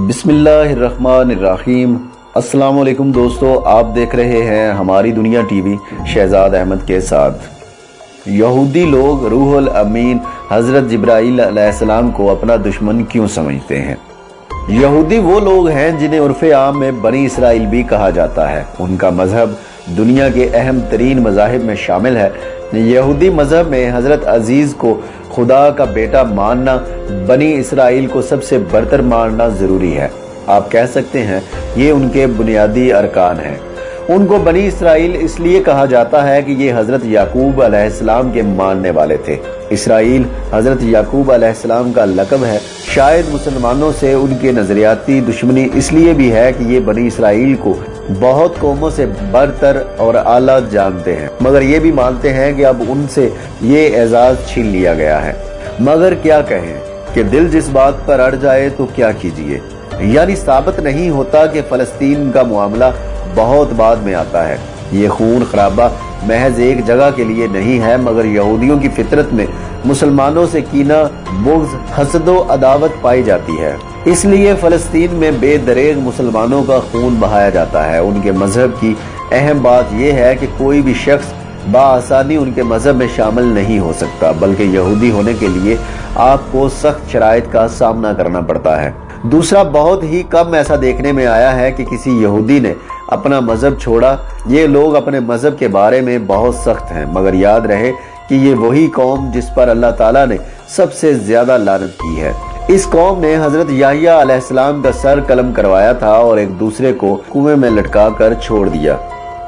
بسم اللہ الرحمن الرحیم۔ السلام علیکم دوستو، آپ دیکھ رہے ہیں ہماری دنیا ٹی وی شہزاد احمد کے ساتھ۔ یہودی لوگ روح الامین حضرت جبرائیل علیہ السلام کو اپنا دشمن کیوں سمجھتے ہیں؟ یہودی وہ لوگ ہیں جنہیں عرف عام میں بنی اسرائیل بھی کہا جاتا ہے۔ ان کا مذہب دنیا کے اہم ترین مذاہب میں شامل ہے۔ یہودی مذہب میں حضرت عزیز کو خدا کا بیٹا ماننا، بنی اسرائیل کو سب سے برتر ماننا ضروری ہے۔ آپ کہہ سکتے ہیں یہ ان کے بنیادی ارکان ہیں۔ ان کو بنی اسرائیل اس لیے کہا جاتا ہے کہ یہ حضرت یعقوب علیہ السلام کے ماننے والے تھے۔ اسرائیل حضرت یعقوب علیہ السلام کا لقب ہے۔ شاید مسلمانوں سے ان کے نظریاتی دشمنی اس لیے بھی ہے کہ یہ بنی اسرائیل کو بہت قوموں سے برتر اور اعلیٰ جانتے ہیں، مگر یہ بھی مانتے ہیں کہ اب ان سے یہ اعزاز چھین لیا گیا ہے۔ مگر کیا کہیں کہ دل جس بات پر اڑ جائے تو کیا کیجیے، یعنی ثابت نہیں ہوتا کہ فلسطین کا معاملہ بہت بعد میں آتا ہے۔ یہ خون خرابہ محض ایک جگہ کے لیے نہیں ہے، مگر یہودیوں کی فطرت میں مسلمانوں سے کینہ، بغض، حسد و عداوت پائی جاتی ہے۔ اس لیے فلسطین میں بے دریغ مسلمانوں کا خون بہایا جاتا ہے۔ ان کے مذہب کی اہم بات یہ ہے کہ کوئی بھی شخص بآسانی ان کے مذہب میں شامل نہیں ہو سکتا، بلکہ یہودی ہونے کے لیے آپ کو سخت شرائط کا سامنا کرنا پڑتا ہے۔ دوسرا، بہت ہی کم ایسا دیکھنے میں آیا ہے کہ کسی یہودی نے اپنا مذہب چھوڑا۔ یہ لوگ اپنے مذہب کے بارے میں بہت سخت ہیں، مگر یاد رہے کہ یہ وہی قوم جس پر اللہ تعالیٰ نے سب سے زیادہ لعنت کی ہے۔ اس قوم نے حضرت یحییٰ علیہ السلام کا سر قلم کروایا تھا اور ایک دوسرے کو کنویں میں لٹکا کر چھوڑ دیا۔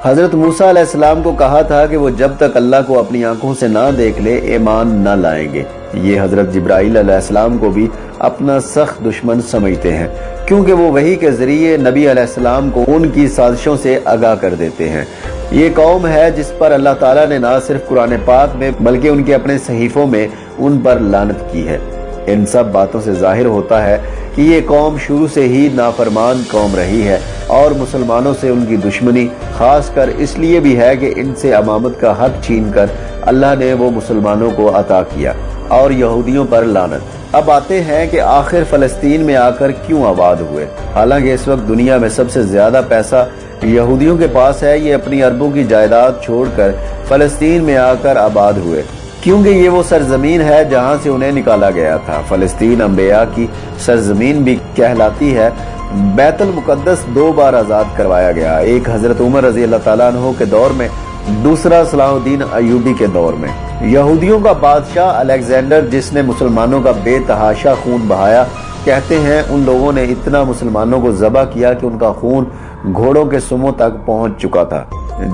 حضرت موسیٰ علیہ السلام کو کہا تھا کہ وہ جب تک اللہ کو اپنی آنکھوں سے نہ دیکھ لے ایمان نہ لائیں گے۔ یہ حضرت جبرائیل علیہ السلام کو بھی اپنا سخت دشمن سمجھتے ہیں، کیونکہ وہ وحی کے ذریعے نبی علیہ السلام کو ان کی سازشوں سے آگاہ کر دیتے ہیں۔ یہ قوم ہے جس پر اللہ تعالیٰ نے نہ صرف قرآن پاک میں بلکہ ان کے اپنے صحیفوں میں ان پر لعنت کی ہے۔ ان سب باتوں سے ظاہر ہوتا ہے کہ یہ قوم شروع سے ہی نافرمان قوم رہی ہے، اور مسلمانوں سے ان کی دشمنی خاص کر اس لیے بھی ہے کہ ان سے امامت کا حق چھین کر اللہ نے وہ مسلمانوں کو عطا کیا اور یہودیوں پر لعنت۔ اب آتے ہیں کہ آخر فلسطین میں آ کر کیوں آباد ہوئے؟ حالانکہ اس وقت دنیا میں سب سے زیادہ پیسہ یہودیوں کے پاس ہے۔ یہ اپنی اربوں کی جائیداد چھوڑ کر فلسطین میں آ کر آباد ہوئے، کیونکہ یہ وہ سرزمین ہے جہاں سے انہیں نکالا گیا تھا۔ فلسطین انبیاء کی سرزمین بھی کہلاتی ہے۔ بیت المقدس 2 بار آزاد کروایا گیا، ایک حضرت عمر رضی اللہ تعالیٰ عنہ کے دور میں، دوسرا صلاح الدین ایوبی کے دور میں۔ یہودیوں کا بادشاہ الیگزینڈر، جس نے مسلمانوں کا بے تحاشا خون بہایا، کہتے ہیں ان لوگوں نے اتنا مسلمانوں کو ذبح کیا کہ ان کا خون گھوڑوں کے سموں تک پہنچ چکا تھا،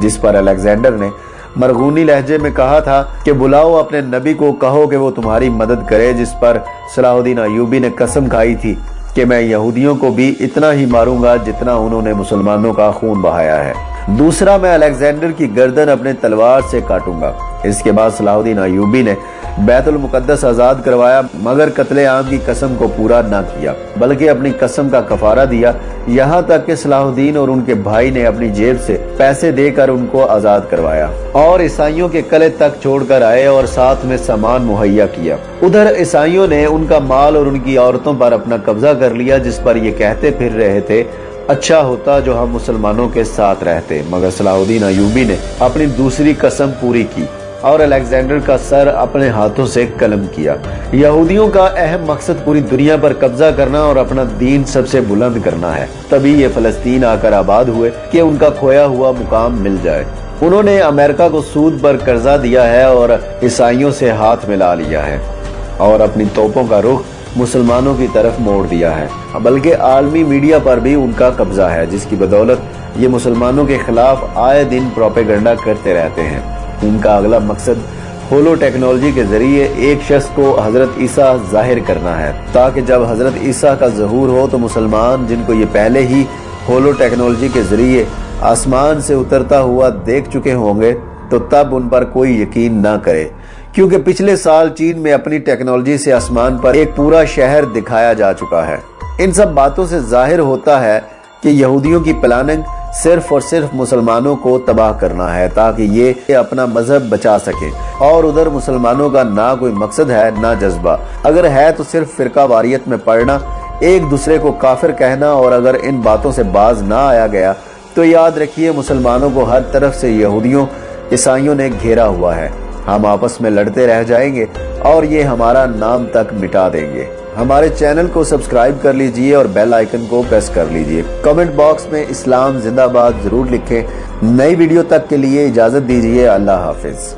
جس پر الیگزینڈر نے مرغونی لہجے میں کہا تھا کہ بلاؤ اپنے نبی کو، کہو کہ وہ تمہاری مدد کرے، جس پر صلاح الدین ایوبی نے قسم کھائی تھی کہ میں یہودیوں کو بھی اتنا ہی ماروں گا جتنا انہوں نے مسلمانوں کا خون بہایا ہے۔ دوسرا، میں الیگزینڈر کی گردن اپنے تلوار سے کاٹوں گا۔ اس کے بعد صلاح الدین ایوبی نے بیت المقدس آزاد کروایا، مگر قتل عام کی قسم کو پورا نہ کیا، بلکہ اپنی قسم کا کفارہ دیا، یہاں تک کہ صلاح الدین اور ان کے بھائی نے اپنی جیب سے پیسے دے کر ان کو آزاد کروایا، اور عیسائیوں کے قلعے تک چھوڑ کر آئے اور ساتھ میں سامان مہیا کیا۔ ادھر عیسائیوں نے ان کا مال اور ان کی عورتوں پر اپنا قبضہ کر لیا، جس پر یہ کہتے پھر رہے تھے اچھا ہوتا جو ہم مسلمانوں کے ساتھ رہتے، مگر صلاح الدین ایوبی نے اپنی دوسری قسم پوری کی اور الیگزینڈر کا سر اپنے ہاتھوں سے قلم کیا۔ یہودیوں کا اہم مقصد پوری دنیا پر قبضہ کرنا اور اپنا دین سب سے بلند کرنا ہے۔ تبھی یہ فلسطین آ کر آباد ہوئے کہ ان کا کھویا ہوا مقام مل جائے۔ انہوں نے امریکہ کو سود پر قرضہ دیا ہے اور عیسائیوں سے ہاتھ ملا لیا ہے، اور اپنی توپوں کا رخ مسلمانوں کی طرف موڑ دیا ہے، بلکہ عالمی میڈیا پر بھی ان کا قبضہ ہے، جس کی بدولت یہ مسلمانوں کے خلاف آئے دن پروپیگنڈا کرتے رہتے ہیں۔ ان کا اگلا مقصد ہولو ٹیکنالوجی کے ذریعے ایک شخص کو حضرت عیسیٰ ظاہر کرنا ہے، تاکہ جب حضرت عیسیٰ کا ظہور ہو تو مسلمان، جن کو یہ پہلے ہی ہولو ٹیکنالوجی کے ذریعے آسمان سے اترتا ہوا دیکھ چکے ہوں گے، تو تب ان پر کوئی یقین نہ کرے، کیونکہ پچھلے سال چین میں اپنی ٹیکنالوجی سے آسمان پر ایک پورا شہر دکھایا جا چکا ہے۔ ان سب باتوں سے ظاہر ہوتا ہے کہ یہودیوں کی پلاننگ صرف اور صرف مسلمانوں کو تباہ کرنا ہے، تاکہ یہ اپنا مذہب بچا سکے، اور ادھر مسلمانوں کا نہ کوئی مقصد ہے نہ جذبہ، اگر ہے تو صرف فرقہ واریت میں پڑنا، ایک دوسرے کو کافر کہنا، اور اگر ان باتوں سے باز نہ آیا گیا تو یاد رکھیے مسلمانوں کو ہر طرف سے یہودیوں عیسائیوں نے گھیرا ہوا ہے۔ ہم آپس میں لڑتے رہ جائیں گے اور یہ ہمارا نام تک مٹا دیں گے۔ ہمارے چینل کو سبسکرائب کر لیجئے اور بیل آئیکن کو پریس کر لیجئے۔ کمنٹ باکس میں اسلام زندہ باد ضرور لکھیں۔ نئی ویڈیو تک کے لیے اجازت دیجئے۔ اللہ حافظ۔